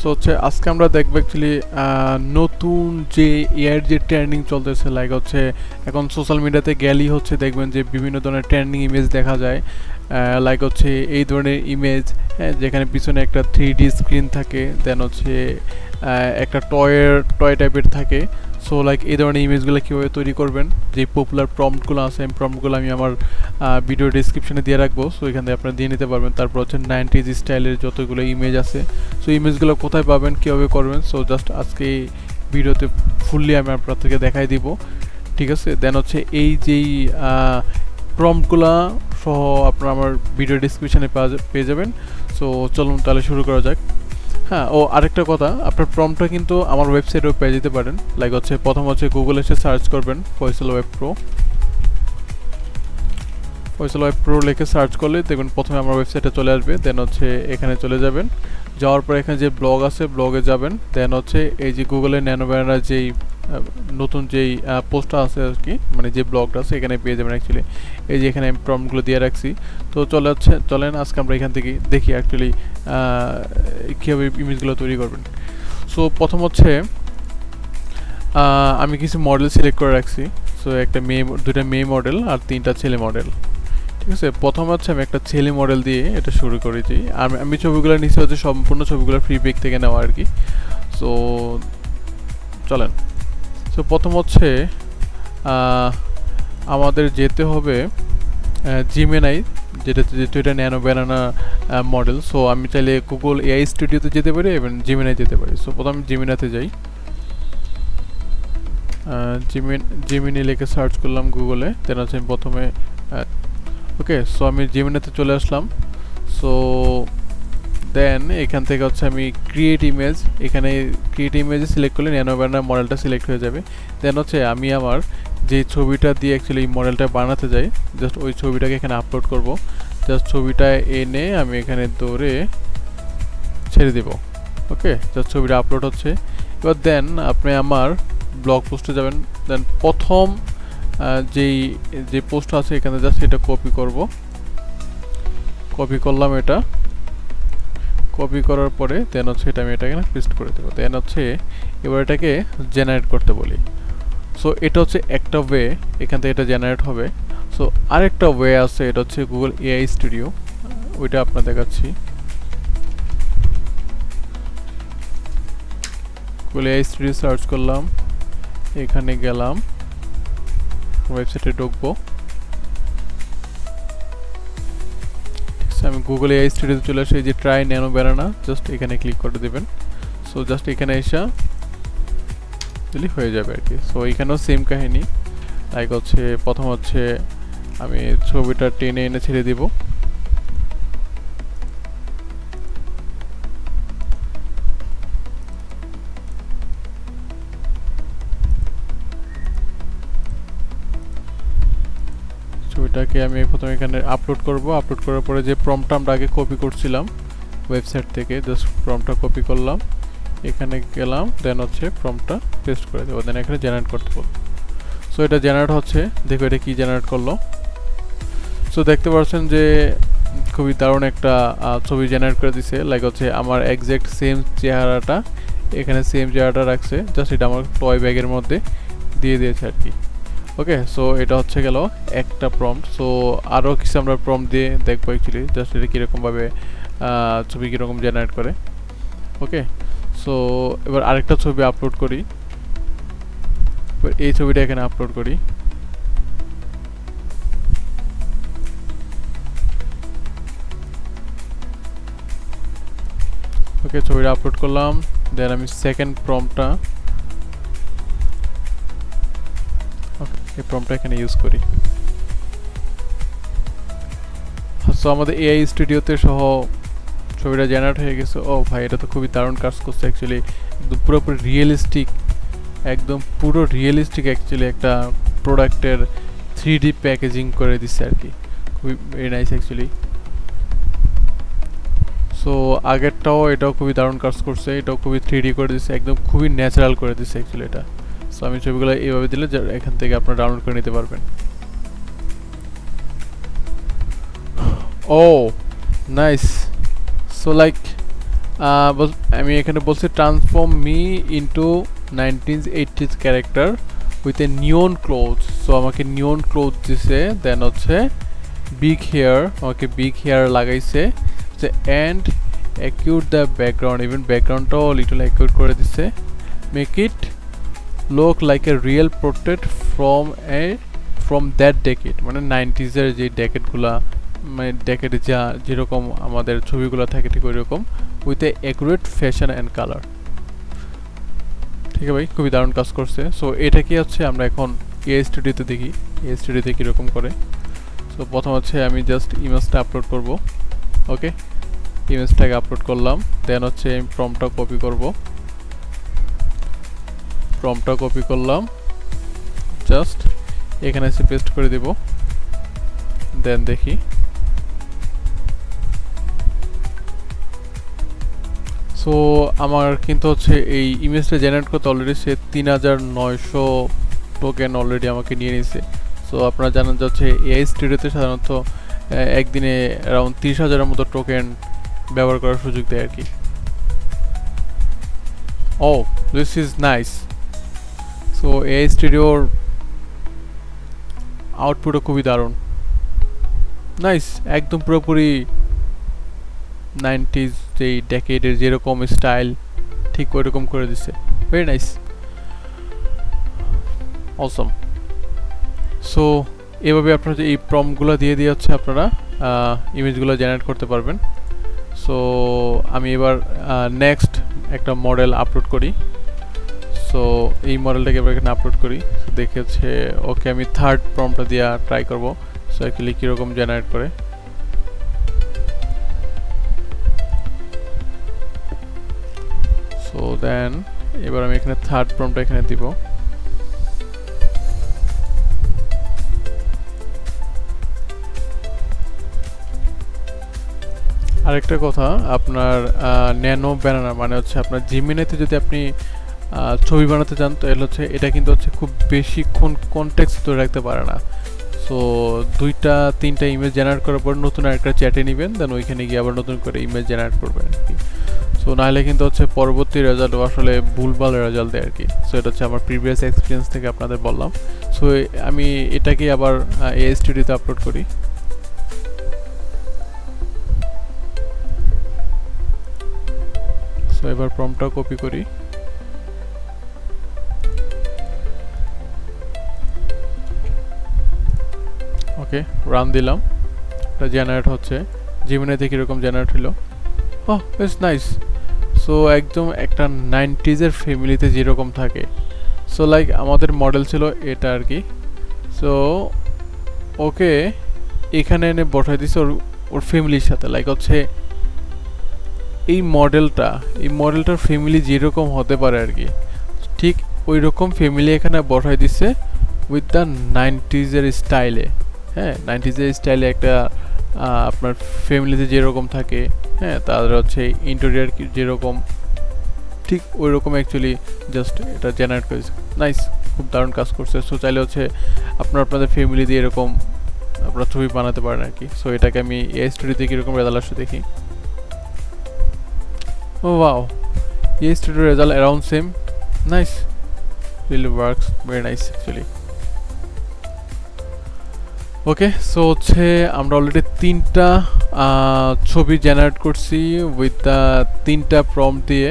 So হচ্ছে আজকে আমরা দেখবো অ্যাকচুয়ালি নতুন যে এআইয়ের যে ট্রেন্ডিং চলতেছে, লাইক হচ্ছে এখন সোশ্যাল মিডিয়াতে গেলেই হচ্ছে দেখবেন যে বিভিন্ন ধরনের ট্রেন্ডিং ইমেজ দেখা যায়। লাইক হচ্ছে এই ধরনের ইমেজ, যেখানে পিছনে একটা 3D স্ক্রিন থাকে, দেন হচ্ছে একটা টয় টাইপের থাকে। সো লাইক এই ধরনের ইমেজগুলো কীভাবে তৈরি করবেন, যে পপুলার প্রম্পটগুলো আছে, প্রম্পটগুলো আমি আমার ভিডিও ডিসক্রিপশনে দিয়ে রাখবো। সো এখান থেকে আপনারা দিয়ে নিতে পারবেন। তারপর হচ্ছে 90s স্টাইলের যতগুলো ইমেজ আছে, সো ইমেজগুলো কোথায় পাবেন, কীভাবে করবেন, সো জাস্ট আজকে এই ভিডিওতে ফুললি আমি আপনাদেরকে দেখাই দিব, ঠিক আছে। দেন হচ্ছে এই যেই প্রম্পটগুলো সহ আপনারা আমার ভিডিও ডিসক্রিপশনে পেয়ে যাবেন। সো চলুন তাহলে শুরু করা যাক। হ্যাঁ, ও আরেকটা কথা, আপনার প্রম্পটটা কিন্তু আমার ওয়েবসাইটেও পেয়ে যেতে পারেন। লাইক হচ্ছে প্রথম হচ্ছে গুগলে এসে সার্চ করবেন Faisal web pro. Faisal web pro লিখে সার্চ করলে দেখবেন প্রথমে আমার ওয়েবসাইটে চলে আসবে। দেন হচ্ছে এখানে চলে যাবেন, যাওয়ার পর এখানে যে ব্লগ আছে ব্লগে যাবেন। দেন হচ্ছে এই যে গুগলে ন্যানো ব্যানার যেই নতুন যেই পোস্টটা আছে আর কি, মানে যে ব্লগটা আছে এখানে পেয়ে যাবেন। অ্যাকচুয়ালি এই যে এখানে আমি প্রম্পটগুলো দিয়ে রাখছি। তো চলেন আজকে আমরা এখান থেকে দেখি অ্যাকচুয়ালি কীভাবে ইমেজগুলো তৈরি করবেন। সো প্রথম হচ্ছে আমি কিছু মডেল সিলেক্ট করে রাখছি। সো দুইটা মেয়ে মডেল আর 3টা ছেলে মডেল, ঠিক আছে। প্রথম হচ্ছে আমি একটা ছেলে মডেল দিয়ে এটা শুরু করেছি। আমি ছবিগুলো নিচে হচ্ছে সম্পূর্ণ ছবিগুলো ফ্রি পিক থেকে নেওয়া আর কি। সো চলেন। সো প্রথম হচ্ছে আমাদের যেতে হবে জিমেনাই, যেহেতু এটা ন্যানো ব্যানানা মডেল। সো আমি চাইলে গুগল এআই স্টুডিওতে যেতে পারি এবং জিমেনাই যেতে পারি। সো প্রথমে জিমেনাতে যাই। জিমিনি লিখে সার্চ করলাম গুগলে। দেন হচ্ছে আমি প্রথমে ওকে, সো আমি জিমিনাতে চলে আসলাম। সো দেন এখান থেকে হচ্ছে আমি ক্রিয়েট ইমেজ, এখানে ক্রিয়েট ইমেজে সিলেক্ট করলে ন্যানো ব্যানার মডেলটা সিলেক্ট হয়ে যাবে। দেন হচ্ছে আমি আমার যে ছবিটা দিয়ে অ্যাকচুয়ালি এই মডেলটা বানাতে যাই, জাস্ট ওই ছবিটাকে এখানে আপলোড করব। জাস্ট ছবিটা এনে আমি এখানে ধরে ছেড়ে দেব। ওকে, জাস্ট ছবিটা আপলোড হচ্ছে। এবার দেন আপনি আমার ব্লগ পোস্টে যাবেন। দেন প্রথম যে পোস্ট আছে এখানে জাস্ট এটা কপি করলাম। এটা কপি করার পরে দেন হচ্ছে এটা আমি এখানে পেস্ট করে দেবো। দেন হচ্ছে এবার এটাকে জেনারেট করতে বলি। সো এটা হচ্ছে একটা ওয়ে, এখান থেকে এটা জেনারেট হবে। সো আরেকটা ওয়ে আছে, এটা হচ্ছে গুগল এআই স্টুডিও, ওইটা আপনার দেখাচ্ছি। গুগল এআই স্টুডিও সার্চ করলাম, এখানে গেলাম, ওয়েবসাইটে ঢুকবো। আমি গুগল এআই স্টুডিওতে চলে আসি, এই যে ট্রাই ন্যানো ব্যানানা, জাস্ট এখানে ক্লিক করে দেবেন। সো জাস্ট এখানে এসে দিলে হয়ে যাবে আর কি। সো এখানেও সেম কাহিনী, লাইক হচ্ছে প্রথম হচ্ছে আমি ছবিটা টেনে এনে ছেড়ে দিব। ছবিটাকে আমি প্রথমে এখানে আপলোড করব। আপলোড করার পরে যে প্রম্পটটা আমরা আগে কপি করছিলাম ওয়েবসাইট থেকে, জাস্ট প্রম্পটটা কপি করলাম, এখানে গেলাম। দেন হচ্ছে প্রম্পটটা পেস্ট করে দেবো। দেন এখানে জেনারেট করতে বলবো। সো এটা জেনারেট হচ্ছে, দেখো এটা কি জেনারেট করলো। সো দেখতে পাচ্ছেন যে খুবই দারুণ একটা ছবি জেনারেট করে দিছে। লাইক হচ্ছে আমার একজ্যাক্ট সেম চেহারাটা এখানে সেম চেহারাটা রাখছে, জাস্ট এটা আমার টয় ব্যাগের মধ্যে দিয়ে দিয়েছে আর কি। ওকে, সো এটা হচ্ছে গেল একটা প্রম্পট। সো আরও কিছু আমরা প্রম্পট দিয়ে দেখবো অ্যাকচুয়ালি, জাস্ট এটা কীরকমভাবে ছবি কীরকম জেনারেট করে। ওকে, সো এবার আরেকটা ছবি আপলোড করি। এবার এই ছবিটা এখানে আপলোড করি। ওকে, ছবিটা আপলোড করলাম। দেন আমি সেকেন্ড প্রম্পটটা, ওকে, এই প্রম্পটটা এখানে ইউজ করি। সো আমাদের এআই স্টুডিওতে সহ ছবিটা জেনারেট হয়ে গেছে। ও ভাই, এটা তো খুবই দারুণ কাজ করছে অ্যাকচুয়ালি, একদম পুরোপুরি রিয়েলিস্টিক, একদম পুরো রিয়েলিস্টিক অ্যাকচুয়ালি একটা প্রোডাক্টের 3D প্যাকেজিং করে দিচ্ছে আর কি, খুবই ভেরি নাইস অ্যাকচুয়ালি। সো আগেরটাও এটাও খুবই দারুণ কাজ করছে, এটাও খুবই 3D করে দিচ্ছে, একদম খুবই ন্যাচারাল করে দিচ্ছে অ্যাকচুয়ালি এটা। সো আমি ছবিগুলো এইভাবে দিলে এখান থেকে আপনারা ডাউনলোড করে নিতে পারবেন। ও নাইস। সো লাইক আমি এখানে বলছি transform me into 1980s character with a neon cloth. So আমাকে নিয়ন ক্লোথ দিছে, দেন হচ্ছে বিগ হেয়ার, আমাকে বিগ হেয়ার লাগাইছে, and acute the background, even ব্যাকগ্রাউন্ডটাও লিটল অ্যাকিউট করে দিছে, make it look like a real portrait from that decade, মানে 90s-এর যে ডেকেডগুলা, মানে ডেকেডে যেরকম আমাদের ছবিগুলো থাকে ঠিক ওই রকম, with a accurate fashion and colour. ঠিক আছে ভাই, খুবই দারুণ কাজ করছে। সো এটা কি হচ্ছে আমরা এখন এআই স্টুডিওতে দেখি এআই স্টুডিওতে কীরকম করে। সো প্রথম হচ্ছে আমি জাস্ট ইমেজটা আপলোড করব। ওকে, ইমেজটাকে আপলোড করলাম, দেন হচ্ছে আমি প্রম্পটটা কপি করব, প্রম্পটটা কপি করলাম, জাস্ট এখানে এসে পেস্ট করে দেব, দেন দেখি। সো আমার কিন্তু হচ্ছে এই ইমেজটা জেনারেট করতে অলরেডি সে 3900 টোকেন অলরেডি আমাকে নিয়ে নিছে। সো আপনারা জানেন যে হচ্ছে এআই স্টুডিওতে সাধারণত একদিনে অ্যারাউন্ড 30,000-এর মতো টোকেন ব্যবহার করার সুযোগ দেয় আর কি। Oh this is nice. So AI স্টুডিওর আউটপুটও খুবই দারুণ, নাইস, একদম পুরোপুরি 90s যেই ডেকেডের যেরকম স্টাইল ঠিক ওইরকম করে দিছে, ভেরি নাইস, অসম। সো এভাবে আপনারা এই প্রম্পটগুলো দিয়ে দিয়ে হচ্ছে আপনারা ইমেজগুলো জেনারেট করতে পারবেন। সো আমি এবার নেক্সট একটা মডেল আপলোড করি। সো এই মডেলটাকে এবার এখানে আপলোড করি, দেখে হচ্ছে ওকে আমি থার্ড প্রম্পটটা দিয়ে ট্রাই করব। সো অ্যাকচুয়ালি কীরকম জেনারেট করে। সো দেন এবার আমি এখানে থার্ড প্রম্পটটা এখানে দিব। আরেকটা কথা, আপনার ন্যানো ব্যানানা মানে হচ্ছে আপনার জিমিনাইতে যদি আপনি ছবি বানাতে চান, তো হচ্ছে এটা কিন্তু হচ্ছে খুব বেশিক্ষণ কনটেক্সট ধরে রাখতে পারে না। সো 2-3টা ইমেজ জেনারেট করার পর নতুন আরেকটা চ্যাটে নেবেন, দেন ওইখানে গিয়ে আবার নতুন করে ইমেজ জেনারেট করবেন আর কি। সো নাহলে কিন্তু হচ্ছে পরবর্তী রেজাল্ট আসলে ভুলভাল রেজাল্ট দেয় আর কি। সো এটা হচ্ছে আমার প্রিভিয়াস এক্সপিরিয়েন্স থেকে আপনাদের বললাম। সো আমি এটাকে আবার এআই স্টুডিওতে আপলোড করি। সো এবার প্রম্পটটা কপি করি, ওকে রান দিলাম, এটা জেনারেট হচ্ছে। জিমিনাইতে কীরকম জেনারেট হলো, ওহ ইটস নাইস। সো একদম একটা 90s-এর ফ্যামিলিতে যেরকম থাকে, সো লাইক আমাদের মডেল ছিল এটা আর কি। সো ওকে এখানে এনে বসাই দিছে ওর ফ্যামিলির সাথে, লাইক হচ্ছে এই মডেলটার ফ্যামিলি যেরকম হতে পারে আর কি, ঠিক ওই রকম ফ্যামিলি এখানে বসাই দিছে উইথ দ্য 90s-এর স্টাইলে। হ্যাঁ, 90s-এর স্টাইলে একটা আপনার ফ্যামিলিতে যেরকম থাকে, হ্যাঁ তাদের হচ্ছে ইন্টেরিয়ার যেরকম ঠিক ওই রকম অ্যাকচুয়ালি জাস্ট এটা জেনারেট করেছে। নাইস, খুব দারুণ কাজ করছে। সো চাইলে হচ্ছে আপনাদের ফ্যামিলি দিয়ে এরকম আপনারা ছবি বানাতে পারেন আর কি। সো এটাকে আমি এআই স্টুডিওতে কীরকম রেজাল্ট আসছে দেখি। Oh wow, AI studio result around same, nice, really works, very nice actually. Okay, so হচ্ছে আমরা অলরেডি 3টা ছবি জেনারেট করছি উইথ দ্য 3টা প্রম্পট দিয়ে,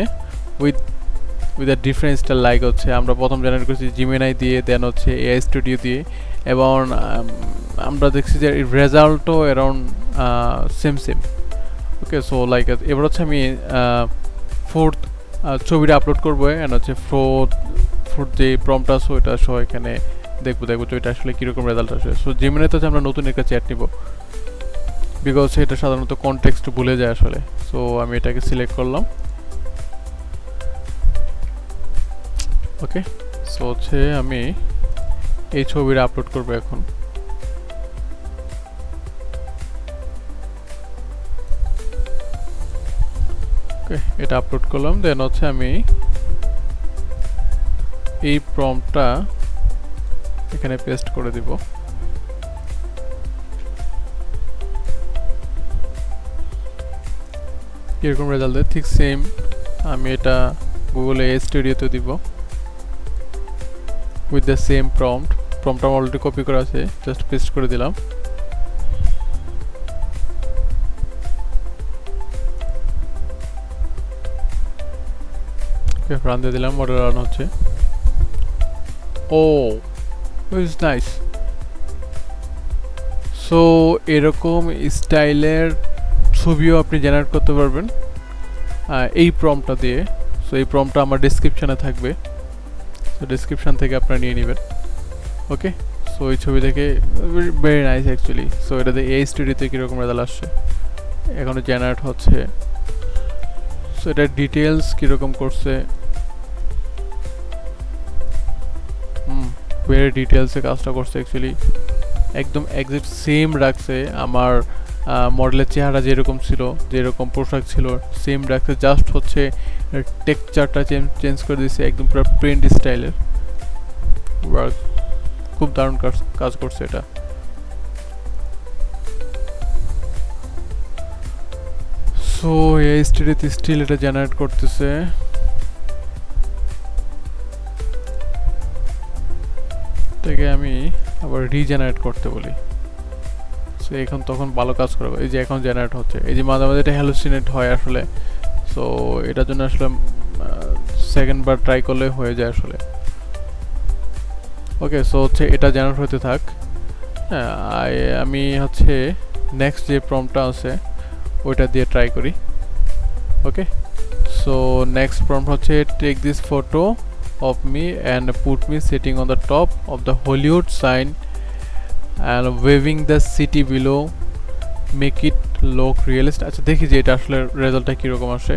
with the different style. Like হচ্ছে আমরা প্রথম জেনারেট করছি জিমিনাই দিয়ে, দেন হচ্ছে এআই স্টুডিও দিয়ে, এবং আমরা দেখছি যে রেজাল্টও অ্যারাউন্ড সেম। ওকে, সো লাইক এবার হচ্ছে আমি ফোর্থ ছবিটা আপলোড করবো, অ্যান্ড হচ্ছে ফোর্থ যে প্রম্পটটা আছে ওইটা সহ এখানে দেখবো যে এটা আসলে কীরকম রেজাল্ট আসে। সো জিমিনাইতে হচ্ছে আমরা নতুন একটা চ্যাট নিব, বিকজ এটা সাধারণত কনটেক্সট ভুলে যায় আসলে। সো আমি এটাকে সিলেক্ট করলাম। ওকে, সো হচ্ছে আমি এই ছবিটা আপলোড করবো এখন। ওকে, এটা আপলোড করলাম, দেন হচ্ছে আমি এই প্রম্পটটা এখানে পেস্ট করে দিব। এরকম রেজাল্ট দেয় ঠিক সেম আমি এটা গুগলে স্টুডিওতে দিব উইথ দ্য সেম প্রম্পট আমার অলরেডি কপি করা আছে জাস্ট পেস্ট করে দিলাম ওকে রান দিয়ে দিলাম মডেল রান হচ্ছে ও ইটস নাইস সো এরকম স্টাইলের ছবিও আপনি জেনারেট করতে পারবেন এই প্রম্পটটা দিয়ে সো এই প্রম্পটটা আমার ডেসক্রিপশনে থাকবে সো ডেসক্রিপশন থেকে আপনারা নিয়ে নেবেন ওকে সো এই ছবি থেকে ভেরি নাইস অ্যাকচুয়ালি সো এটাতে এই স্টুডিওতে কীরকম রেজাল্ট আসছে এখনও জেনারেট হচ্ছে সো এটার ডিটেলস কীরকম করছে ভেরি ডিটেলসে কাজটা করছে অ্যাকচুয়ালি একদম এক্সাক্ট সেম রাখছে আমার মডেলের চেহারা যেরকম ছিল যেরকম পোশাক ছিল সেম রাখছে জাস্ট হচ্ছে টেক্সচারটা চেঞ্জ করে দিয়েছে একদম পুরো প্রিন্ট স্টাইলের খুব দারুণ কাজ করছে এটা সো এই স্টুডিওতে স্টিল এটা জেনারেট করতেছে থেকে আমি আবার রিজেনারেট করতে বলি সো এখন তখন ভালো কাজ করবে এই যে এখন জেনারেট হচ্ছে এই যে মাঝে মাঝে এটা হ্যালুসিনেট হয় আসলে সো এটার জন্য আসলে সেকেন্ড বার ট্রাই করলে হয়ে যায় আসলে ওকে সো হচ্ছে এটা জেনারেট হতে থাক হ্যাঁ আমি হচ্ছে নেক্সট যে প্রম্পটটা আছে ওইটা দিয়ে ট্রাই করি ওকে সো নেক্সট প্রম্পট হচ্ছে take this photo of me and put me sitting on the top of the Hollywood sign and waving the city below make it look realistic আচ্ছা দেখি যে এটা আসলে রেজাল্টটা কি রকম আসে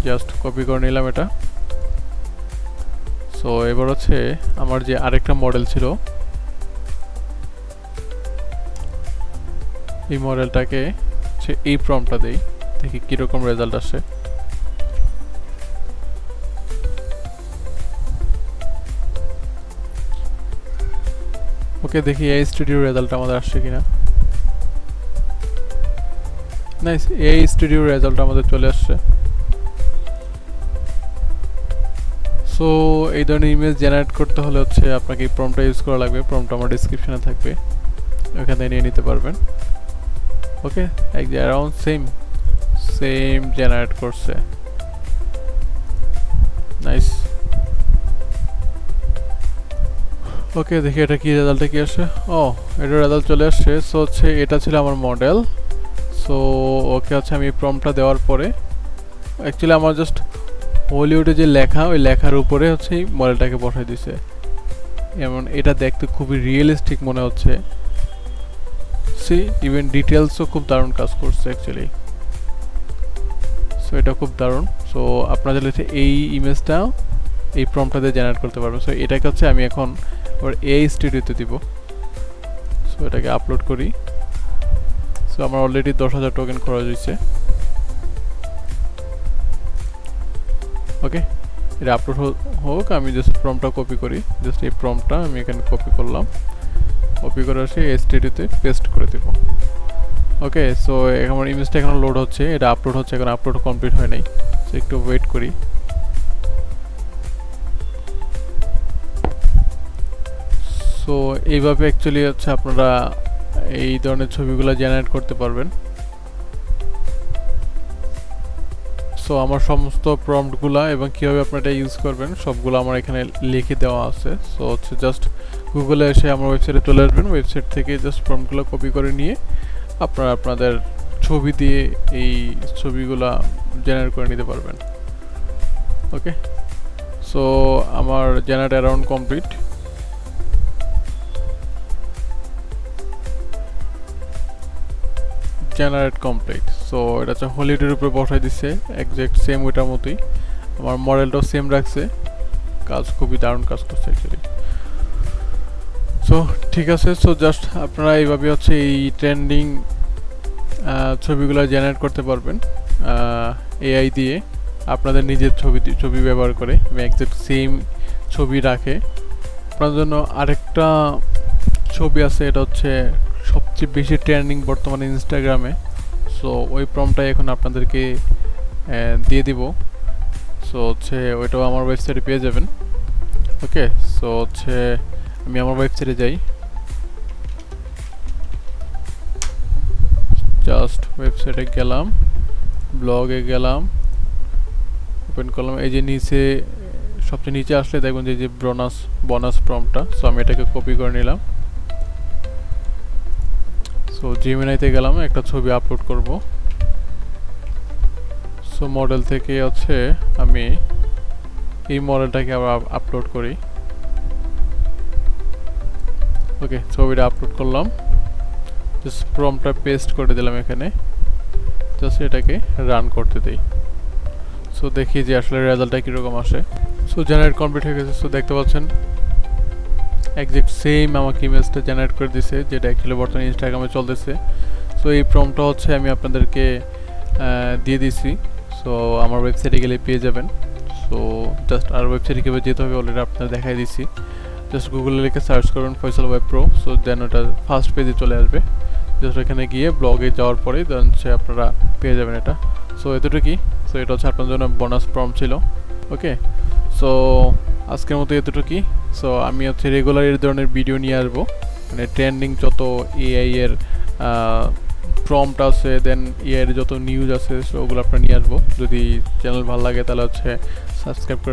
জাস্ট কপি করে নিলাম এটা সো এবার হচ্ছে আমার যে আরেকটা মডেল ছিল এই মডেলটাকে এই প্রম্পটটা দেই দেখি কি রকম রেজাল্ট আসে ওকে দেখি এই স্টুডিও রেজাল্ট আমাদের আসছে কিনা নাইস এই স্টুডিও রেজাল্ট আমাদের চলে আসছে সো এই ধরনের ইমেজ জেনারেট করতে হলে হচ্ছে আপনাকে এই প্রম্পটটা ইউজ করা লাগবে প্রম্পটটা আমার ডেসক্রিপশনে থাকবে ওখান থেকে নিয়ে নিতে পারবেন ওকে অ্যারাউন্ড সেম জেনারেট করছে নাইস ওকে দেখি এটা কি রেজাল্টটা কি আসে ও এটা রেজাল্ট চলে আসছে সো হচ্ছে এটা ছিল আমার মডেল সো ওকে হচ্ছে আমি প্রম্পটটা দেওয়ার পরে অ্যাকচুয়ালি আমার জাস্ট হলিউডে যে লেখা ওই লেখার উপরে হচ্ছে এই মডেলটাকে বসাই দিছে এমন এটা দেখতে খুবই রিয়েলিস্টিক মনে হচ্ছে সি ইভেন ডিটেলসও খুব দারুণ কাজ করছে অ্যাকচুয়ালি সো এটা খুব দারুণ সো আপনারা চাইলে এই ইমেজটা এই প্রম্পটটা দিয়ে জেনারেট করতে পারবেন সো এটাকে হচ্ছে আমি এখন আবার এই স্টুডিওতে দিব সো এটাকে আপলোড করি সো আমার অলরেডি 10,000 টোকেন খরচ হয়েছে ওকে এটা আপলোড হোক আমি জাস্ট প্রম্পটটা কপি করি জাস্ট এই প্রম্পটটা আমি এখানে কপি করলাম কপি করে এসে এই স্টুডিওতে পেস্ট করে দেব ওকে সো আমার ইমেজটা এখন লোড হচ্ছে এটা আপলোড হচ্ছে এখন আপলোড কমপ্লিট হয় নাই সো একটু ওয়েট করি সো এইভাবে অ্যাকচুয়ালি হচ্ছে আপনারা এই ধরনের ছবিগুলো জেনারেট করতে পারবেন সো আমার সমস্ত প্রম্পটগুলো এবং কীভাবে আপনারা এটা ইউজ করবেন সবগুলো আমার এখানে লিখে দেওয়া আছে সো হচ্ছে জাস্ট গুগলে এসে আমার ওয়েবসাইটে চলে আসবেন ওয়েবসাইট থেকে জাস্ট প্রম্পটগুলো কপি করে নিয়ে আপনারা আপনাদের ছবি দিয়ে এই ছবিগুলো জেনারেট করে নিতে পারবেন ওকে সো আমার generate around complete generate complete so এটা হচ্ছে হলিউডের উপরে বসাই দিচ্ছে একজ্যাক্ট সেম ওইটার মতোই আমার মডেলটাও সেম রাখছে কাজ খুবই দারুণ কাজ করছে অ্যাকচুয়ালি সো ঠিক আছে সো জাস্ট আপনারা এইভাবে হচ্ছে এই ট্রেন্ডিং ছবিগুলো জেনারেট করতে পারবেন এআই দিয়ে আপনাদের নিজের ছবি ব্যবহার করে একজ্যাক্ট সেম ছবি রাখে আপনার জন্য আরেকটা ছবি আছে এটা হচ্ছে সবচেয়ে বেশি ট্রেন্ডিং বর্তমানে ইনস্টাগ্রামে। সো ওই প্রম্পটটাই এখন আপনাদেরকে দিয়ে দিব। সো হচ্ছে ওইটাও আমার ওয়েবসাইটে পেয়ে যাবেন। ওকে, সো হচ্ছে আমি আমার ওয়েবসাইটে যাই, জাস্ট ওয়েবসাইটে গেলাম, ব্লগে গেলাম, ওপেন করলাম। এই যে নিচে সবচেয়ে নিচে আসলে দেখবেন যে বোনাস প্রম্পটটা। সো আমি এটাকে কপি করে নিলাম। সো জিমিনাইতে গেলাম, একটা ছবি আপলোড করব। সো মডেল থেকে হচ্ছে আমি এই মডেলটাকে আবার আপলোড করি। ওকে, ছবিটা আপলোড করলাম, জাস্ট প্রম্পটটা পেস্ট করে দিলাম এখানে, জাস্ট এটাকে রান করতে দিই। সো দেখি যে আসলে রেজাল্টটা কীরকম আসে। সো জেনারেট কমপ্লিট হয়ে গেছে। সো দেখতে পাচ্ছেন একজ্যাক্ট সেম আমাকে ইমেজটা জেনারেট করে দিছে, যেটা অ্যাকচুয়ালি বর্তমানে ইনস্টাগ্রামে চলতেছে। সো এই প্রম্পটটা হচ্ছে আমি আপনাদেরকে দিয়ে দিছি। সো আমার ওয়েবসাইটে গেলে পেয়ে যাবেন। সো জাস্ট আর ওয়েবসাইটে কীভাবে যেতে হবে অলরেডি আপনাদের দেখাই দিছি। জাস্ট গুগলে লিখে সার্চ করুন Faisal web pro. So then ওটা ফার্স্ট পেজে চলে আসবে। জাস্ট এখানে গিয়ে ব্লগে যাওয়ার পরে দেন হচ্ছে আপনারা পেয়ে যাবেন এটা। সো এতটুকুই। সো এটা হচ্ছে আপনার জন্য বোনাস প্রম্পট ছিল। ওকে, সো আজকের মতো এতটুকুই। সো আমি হচ্ছে রেগুলার এই ধরনের ভিডিও নিয়ে আসবো, মানে ট্রেন্ডিং যত এআই এর প্রম্পট আছে, দেন এআই এর যত নিউজ আছে, সো ওগুলো আপনারা নিয়ে আসবো। যদি চ্যানেল ভালো লাগে তাহলে হচ্ছে সাবস্ক্রাইব করে